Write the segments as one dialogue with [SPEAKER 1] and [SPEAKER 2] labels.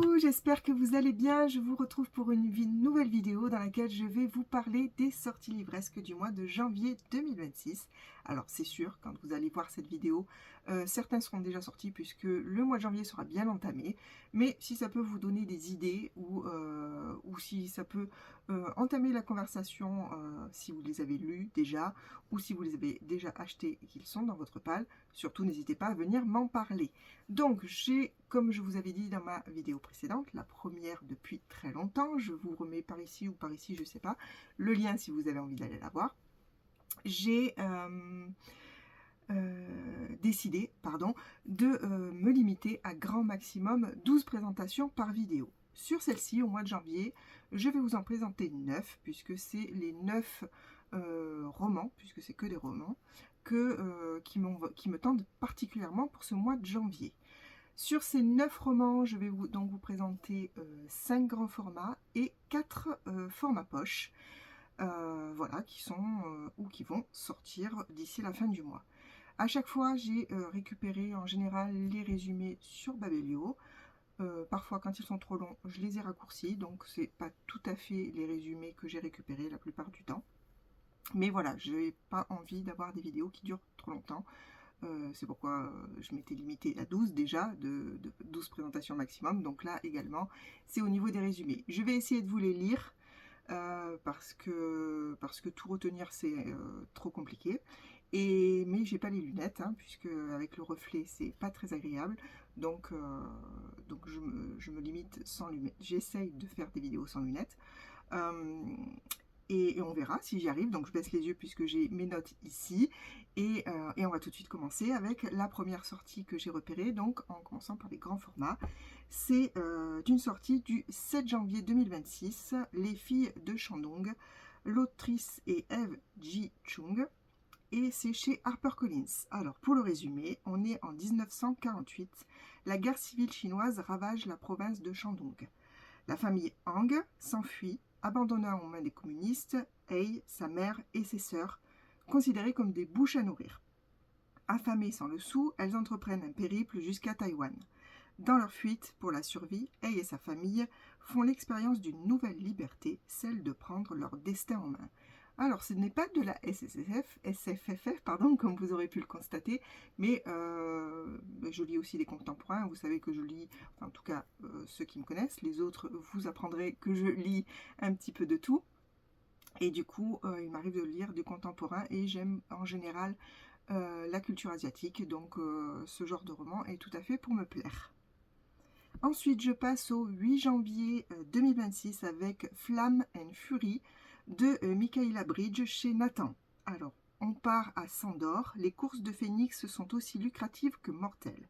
[SPEAKER 1] Coucou, j'espère que vous allez bien. Je vous retrouve pour une nouvelle vidéo dans laquelle je vais vous parler des sorties livresques du mois de janvier 2026. Alors c'est sûr, quand vous allez voir cette vidéo, certains seront déjà sortis puisque le mois de janvier sera bien entamé. Mais si ça peut vous donner des idées ou si ça peut entamer la conversation, si vous les avez lus déjà ou si vous les avez déjà achetés et qu'ils sont dans votre palle, surtout n'hésitez pas à venir m'en parler. Donc j'ai, comme je vous avais dit dans ma vidéo précédente, la première depuis très longtemps, je vous remets par ici ou par ici, je ne sais pas, le lien si vous avez envie d'aller la voir. J'ai décidé de me limiter à grand maximum 12 présentations par vidéo. Sur celle-ci, au mois de janvier, je vais vous en présenter 9, puisque c'est les 9 romans, puisque c'est que des romans, qui me tentent particulièrement pour ce mois de janvier. Sur ces 9 romans, je vais donc vous présenter 5 grands formats et 4 formats poche, voilà, qui sont ou qui vont sortir d'ici la fin du mois. À chaque fois, j'ai récupéré en général les résumés sur Babelio. Parfois, quand ils sont trop longs, je les ai raccourcis, donc c'est pas tout à fait les résumés que j'ai récupérés la plupart du temps. Mais voilà, je n'ai pas envie d'avoir des vidéos qui durent trop longtemps. C'est pourquoi je m'étais limitée à 12 déjà, de 12 présentations maximum. Donc là également, c'est au niveau des résumés. Je vais essayer de vous les lire parce que tout retenir c'est trop compliqué. Mais j'ai pas les lunettes, hein, puisque avec le reflet c'est pas très agréable. Donc je me limite sans lunettes. J'essaye de faire des vidéos sans lunettes. Et on verra si j'y arrive. Donc je baisse les yeux puisque j'ai mes notes ici. Et on va tout de suite commencer avec la première sortie que j'ai repérée, donc en commençant par les grands formats. C'est une sortie du 7 janvier 2026, Les filles de Shandong. L'autrice est Eve Ji Chung et c'est chez HarperCollins. Alors pour le résumé, on est en 1948. La guerre civile chinoise ravage la province de Shandong. La famille Hang s'enfuit, abandonnant aux mains des communistes Hei, sa mère et ses sœurs, considérées comme des bouches à nourrir. Affamées sans le sou, elles entreprennent un périple jusqu'à Taïwan. Dans leur fuite pour la survie, Hei et sa famille font l'expérience d'une nouvelle liberté, celle de prendre leur destin en main. Alors, ce n'est pas de la SFFF, comme vous aurez pu le constater, mais je lis aussi des contemporains. Vous savez que je lis, enfin, en tout cas ceux qui me connaissent, les autres, vous apprendrez que je lis un petit peu de tout. Et du coup, il m'arrive de lire du contemporain et j'aime en général la culture asiatique, donc ce genre de roman est tout à fait pour me plaire. Ensuite, je passe au 8 janvier 2026 avec Flamme and Fury de Michaela Bridge chez Nathan. Alors, on part à Sandor. Les courses de phénix sont aussi lucratives que mortelles.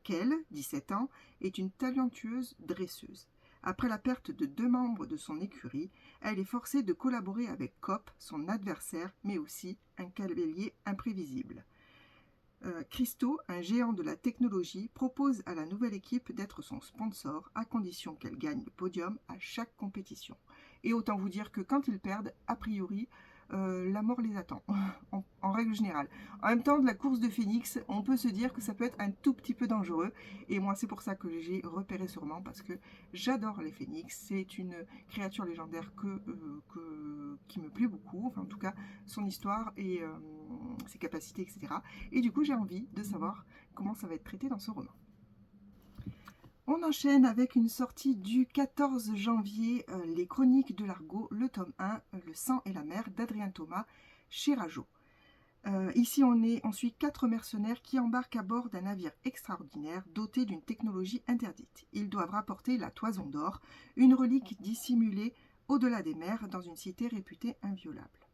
[SPEAKER 1] Kel, 17 ans, est une talentueuse dresseuse. Après la perte de 2 membres de son écurie, elle est forcée de collaborer avec Cop, son adversaire, mais aussi un cavalier imprévisible. Christo, un géant de la technologie, propose à la nouvelle équipe d'être son sponsor à condition qu'elle gagne le podium à chaque compétition. Et autant vous dire que quand ils perdent, a priori, la mort les attend, en règle générale. En même temps, de la course de phénix, on peut se dire que ça peut être un tout petit peu dangereux. Et moi, c'est pour ça que j'ai repéré ce roman, parce que j'adore les phénix. C'est une créature légendaire qui me plaît beaucoup. Enfin, en tout cas, son histoire et ses capacités, etc. Et du coup, j'ai envie de savoir comment ça va être traité dans ce roman. On enchaîne avec une sortie du 14 janvier, Les Chroniques de l'Argot, le tome 1, Le sang et la mer d'Adrien Thomas, chez Rajo. Ici, on suit 4 mercenaires qui embarquent à bord d'un navire extraordinaire doté d'une technologie interdite. Ils doivent rapporter la Toison d'Or, une relique dissimulée au-delà des mers dans une cité réputée inviolable.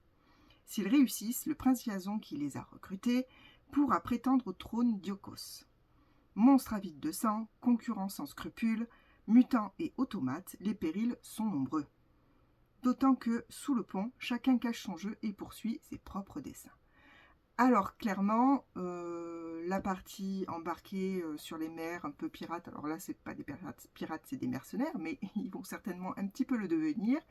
[SPEAKER 1] S'ils réussissent, le prince Jason qui les a recrutés pourra prétendre au trône d'Iokos. Monstres avides de sang, concurrents sans scrupules, mutants et automates, les périls sont nombreux. D'autant que, sous le pont, chacun cache son jeu et poursuit ses propres desseins. Alors clairement, la partie embarquée sur les mers, un peu pirate, alors là c'est pas des pirates, c'est des mercenaires, mais ils vont certainement un petit peu le devenir.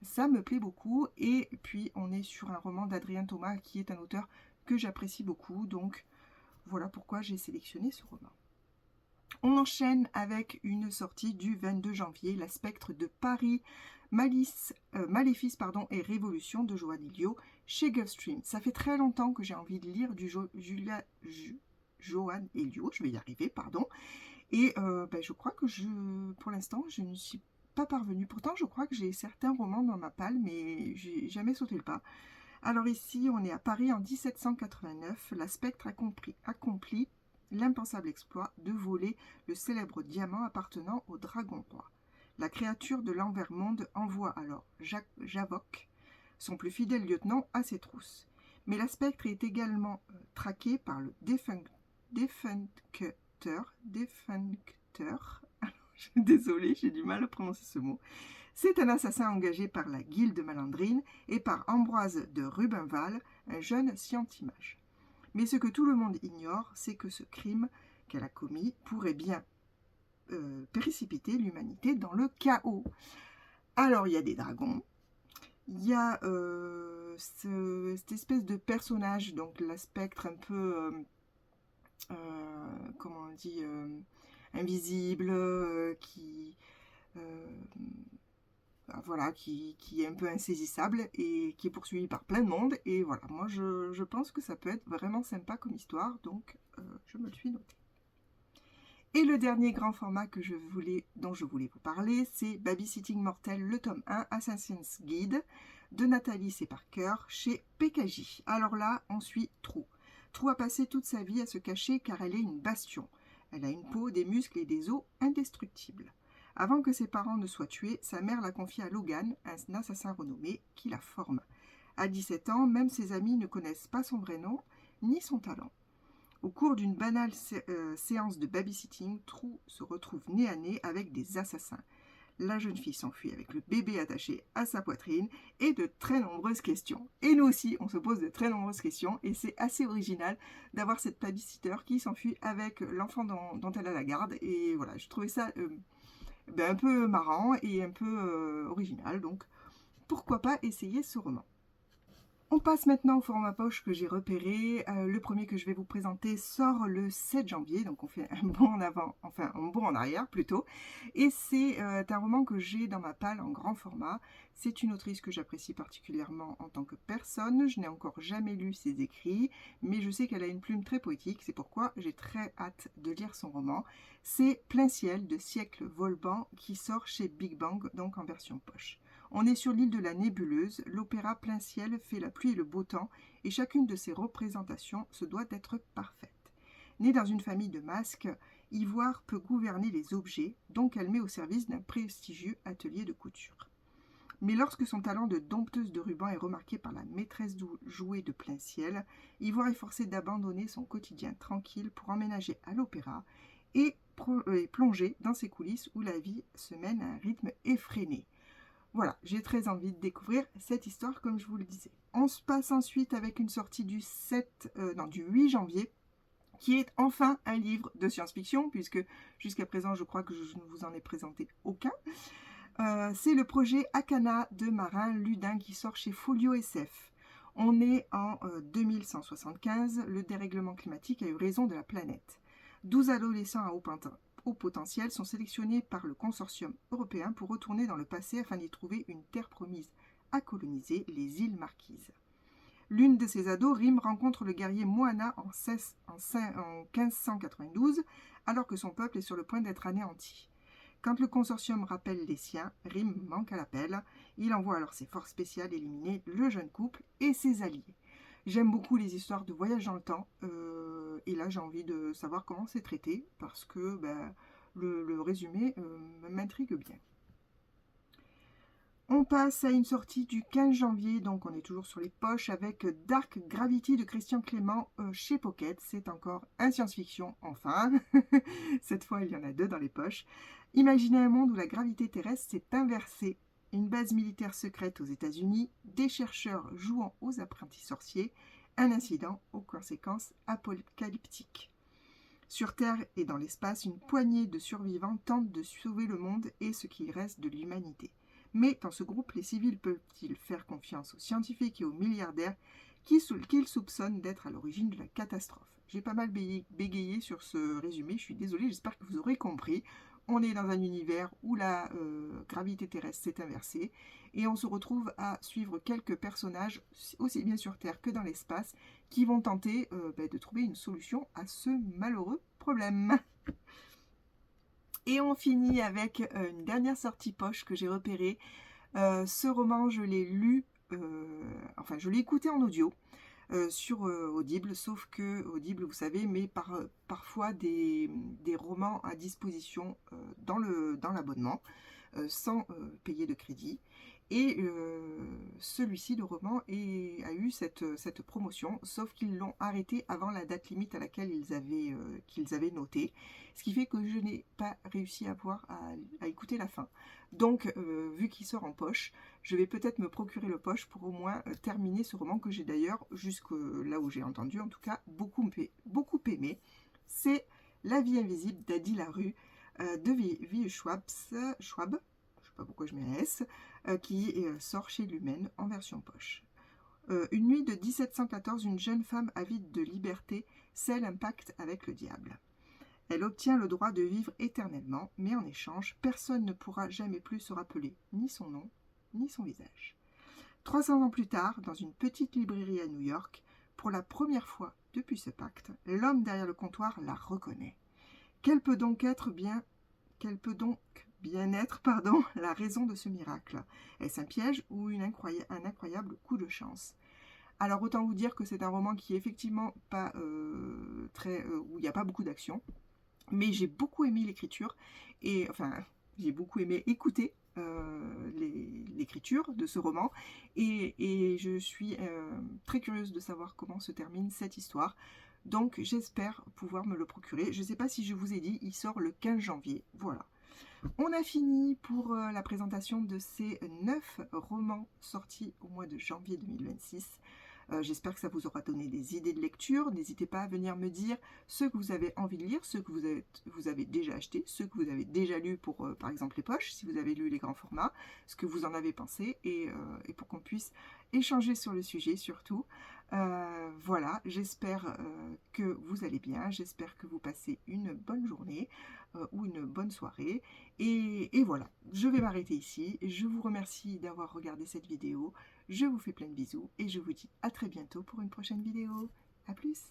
[SPEAKER 1] Ça me plaît beaucoup, et puis on est sur un roman d'Adrien Thomas qui est un auteur que j'apprécie beaucoup, donc voilà pourquoi j'ai sélectionné ce roman. On enchaîne avec une sortie du 22 janvier, La Spectre de Paris, Maléfice et Révolution de Johan Elio chez Gulfstream. Ça fait très longtemps que j'ai envie de lire du Johan Elio, je vais y arriver, pardon. Et je crois que pour l'instant, je ne suis pas parvenue. Pourtant, je crois que j'ai certains romans dans ma palle, mais j'ai jamais sauté le pas. Alors ici, on est à Paris en 1789. La Spectre accomplit l'impensable exploit de voler le célèbre diamant appartenant au dragon roi. La créature de l'envers-monde envoie alors Javoc, son plus fidèle lieutenant, à ses trousses. Mais la Spectre est également traquée par le Defuncteur. Désolée, j'ai du mal à prononcer ce mot. C'est un assassin engagé par la Guilde Malandrine et par Ambroise de Rubenval, un jeune scientimage. Mais ce que tout le monde ignore, c'est que ce crime qu'elle a commis pourrait bien précipiter l'humanité dans le chaos. Alors, il y a des dragons, il y a cette espèce de personnage, donc la Spectre un peu, comment on dit, invisible, qui est un peu insaisissable et qui est poursuivi par plein de monde. Et voilà, moi je pense que ça peut être vraiment sympa comme histoire, donc je me le suis noté. Et le dernier grand format dont je voulais vous parler, c'est Babysitting Mortel, le tome 1, Assassin's Guide, de Nathalie C. Parker, chez PKJ. Alors là, on suit Trou. Trou a passé toute sa vie à se cacher car elle est une bastion. Elle a une peau, des muscles et des os indestructibles. Avant que ses parents ne soient tués, sa mère l'a confiée à Logan, un assassin renommé, qui la forme. À 17 ans, même ses amis ne connaissent pas son vrai nom, ni son talent. Au cours d'une banale séance de babysitting, Trou se retrouve nez à nez avec des assassins. La jeune fille s'enfuit avec le bébé attaché à sa poitrine et de très nombreuses questions. Et nous aussi, on se pose de très nombreuses questions et c'est assez original d'avoir cette babysitter qui s'enfuit avec l'enfant dont elle a la garde. Et voilà, je trouvais ça un peu marrant et un peu original, donc pourquoi pas essayer ce roman. On passe maintenant au format poche que j'ai repéré. Le premier que je vais vous présenter sort le 7 janvier, donc on fait un bond en avant, enfin un bond en arrière plutôt. Et c'est un roman que j'ai dans ma palle en grand format. C'est une autrice que j'apprécie particulièrement en tant que personne. Je n'ai encore jamais lu ses écrits, mais je sais qu'elle a une plume très poétique. C'est pourquoi j'ai très hâte de lire son roman. C'est Plein ciel de Siècle Volban qui sort chez Big Bang, donc en version poche. On est sur l'île de la Nébuleuse, l'opéra Plein ciel fait la pluie et le beau temps, et chacune de ses représentations se doit d'être parfaite. Née dans une famille de masques, Ivoire peut gouverner les objets, donc elle met au service d'un prestigieux atelier de couture. Mais lorsque son talent de dompteuse de ruban est remarqué par la maîtresse jouée de Plein ciel, Ivoire est forcée d'abandonner son quotidien tranquille pour emménager à l'opéra et plonger dans ses coulisses où la vie se mène à un rythme effréné. Voilà, j'ai très envie de découvrir cette histoire comme je vous le disais. On se passe ensuite avec une sortie du 8 janvier, qui est enfin un livre de science-fiction, puisque jusqu'à présent je crois que je ne vous en ai présenté aucun. C'est le projet Akana de Marin Ludin qui sort chez Folio SF. On est en 2175, le dérèglement climatique a eu raison de la planète. 12 adolescents à haut potentiel sont sélectionnés par le consortium européen pour retourner dans le passé afin d'y trouver une terre promise à coloniser, les îles Marquises. L'une de ces ados, Rim, rencontre le guerrier Moana en 1592, alors que son peuple est sur le point d'être anéanti. Quand le consortium rappelle les siens, Rim manque à l'appel. Il envoie alors ses forces spéciales éliminer le jeune couple et ses alliés. J'aime beaucoup les histoires de voyage dans le temps, et là j'ai envie de savoir comment c'est traité, parce que le résumé m'intrigue bien. On passe à une sortie du 15 janvier, donc on est toujours sur les poches, avec Dark Gravity de Christian Clément chez Pocket. C'est encore un science-fiction, enfin. Cette fois, il y en a 2 dans les poches. Imaginez un monde où la gravité terrestre s'est inversée. Une base militaire secrète aux États-Unis, des chercheurs jouant aux apprentis sorciers, un incident aux conséquences apocalyptiques. Sur Terre et dans l'espace, une poignée de survivants tentent de sauver le monde et ce qu'il reste de l'humanité. Mais dans ce groupe, les civils peuvent-ils faire confiance aux scientifiques et aux milliardaires qu'il soupçonne d'être à l'origine de la catastrophe. J'ai pas mal bégayé sur ce résumé, je suis désolée, j'espère que vous aurez compris. On est dans un univers où la gravité terrestre s'est inversée et on se retrouve à suivre quelques personnages, aussi bien sur Terre que dans l'espace, qui vont tenter de trouver une solution à ce malheureux problème. Et on finit avec une dernière sortie poche que j'ai repérée. Ce roman, je l'ai lu, enfin je l'ai écouté en audio sur Audible, sauf que Audible, vous savez, met parfois des romans à disposition dans l'abonnement, sans payer de crédit. Et celui-ci, le roman, a eu cette promotion, sauf qu'ils l'ont arrêté avant la date limite à laquelle qu'ils avaient noté, ce qui fait que je n'ai pas réussi à écouter la fin. Donc, vu qu'il sort en poche, je vais peut-être me procurer le poche pour au moins terminer ce roman que j'ai d'ailleurs, jusque là où j'ai entendu, en tout cas, beaucoup aimé. C'est La vie invisible d'Adi Larue de Vie Schwab, je sais pas pourquoi je mets un S, qui sort chez Lumen en version poche. Une nuit de 1714, une jeune femme avide de liberté scelle un pacte avec le diable. Elle obtient le droit de vivre éternellement, mais en échange, personne ne pourra jamais plus se rappeler ni son nom, ni son visage. 300 ans plus tard, dans une petite librairie à New York, pour la première fois depuis ce pacte, l'homme derrière le comptoir la reconnaît. Quelle peut donc bien être la raison de ce miracle? Est-ce un piège ou un incroyable coup de chance? Alors autant vous dire que c'est un roman qui est effectivement pas où il n'y a pas beaucoup d'action, mais j'ai beaucoup aimé l'écriture, et enfin j'ai beaucoup aimé écouter l'écriture de ce roman, et je suis très curieuse de savoir comment se termine cette histoire. Donc j'espère pouvoir me le procurer. Je ne sais pas si je vous ai dit, il sort le 15 janvier. Voilà. On a fini pour la présentation de ces 9 romans sortis au mois de janvier 2026. J'espère que ça vous aura donné des idées de lecture. N'hésitez pas à venir me dire ce que vous avez envie de lire, ce que vous avez déjà acheté, ce que vous avez déjà lu pour, par exemple, les poches, si vous avez lu les grands formats, ce que vous en avez pensé, et pour qu'on puisse échanger sur le sujet surtout. Voilà, j'espère que vous allez bien, j'espère que vous passez une bonne journée ou une bonne soirée, et voilà, je vais m'arrêter ici. Je vous remercie d'avoir regardé cette vidéo, je vous fais plein de bisous et je vous dis à très bientôt pour une prochaine vidéo. A plus!